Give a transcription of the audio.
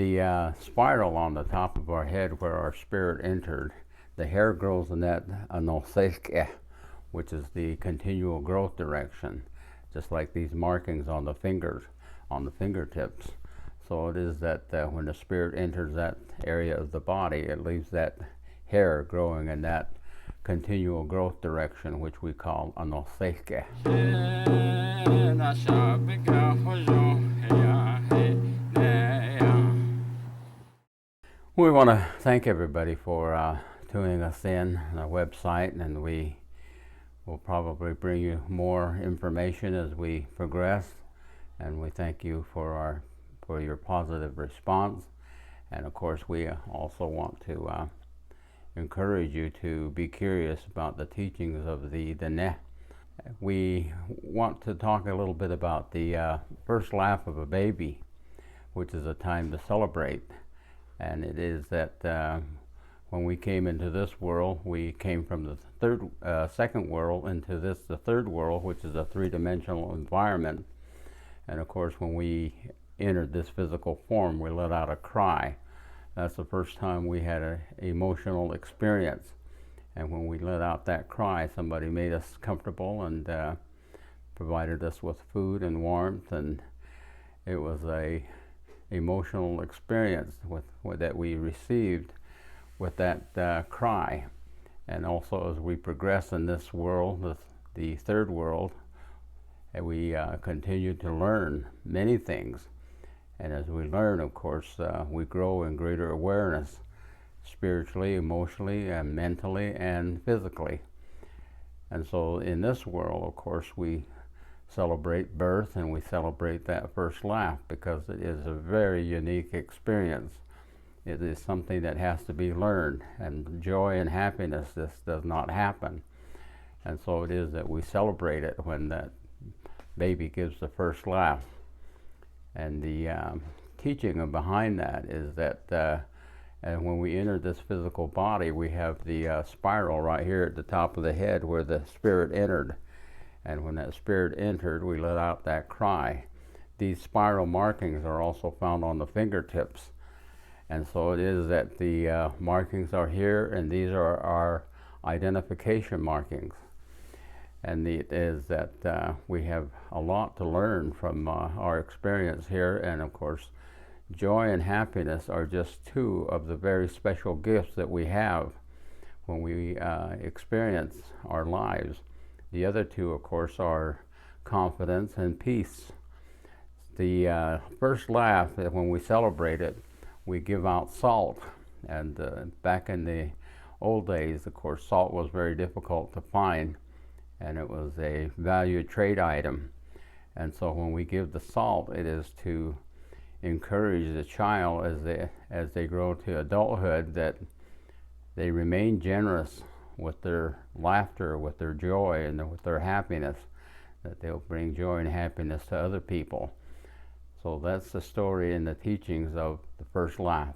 The spiral on the top of our head where our spirit entered, the hair grows in that anoseke, which is the continual growth direction, just like these markings on the fingers, on the fingertips. So it is that when the spirit enters that area of the body, it leaves that hair growing in that continual growth direction, which we call anoseke. We want to thank everybody for tuning us in on our website, and we will probably bring you more information as we progress. And we thank you for your positive response. And of course, we also want to encourage you to be curious about the teachings of the Dene. We want to talk a little bit about the first laugh of a baby, which is a time to celebrate. And it is that when we came into this world, we came from the second world into the third world, which is a three-dimensional environment. And of course, when we entered this physical form, we let out a cry. That's the first time we had an emotional experience. And when we let out that cry, somebody made us comfortable and provided us with food and warmth, and it was a emotional experience that we received with that cry. And also, as we progress in this world, the third world, we continue to learn many things. And as we learn, of course, we grow in greater awareness, spiritually, emotionally, and mentally, and physically. And so in this world, of course, we celebrate birth, and we celebrate that first laugh, because it is a very unique experience. It is something that has to be learned, and joy and happiness, this does not happen. And so it is that we celebrate it when that baby gives the first laugh. And the teaching behind that is that and when we enter this physical body, we have the spiral right here at the top of the head where the spirit entered. And when that spirit entered, we let out that cry. These spiral markings are also found on the fingertips. And so it is that the markings are here, and these are our identification markings. And it is that we have a lot to learn from our experience here. And of course, joy and happiness are just two of the very special gifts that we have when we experience our lives. The other two, of course, are confidence and peace. The first laugh, when we celebrate it, we give out salt. And back in the old days, of course, salt was very difficult to find, and it was a valued trade item. And so when we give the salt, it is to encourage the child as they grow to adulthood, that they remain generous with their laughter, with their joy, and with their happiness, that they'll bring joy and happiness to other people. So that's the story and the teachings of the first laugh.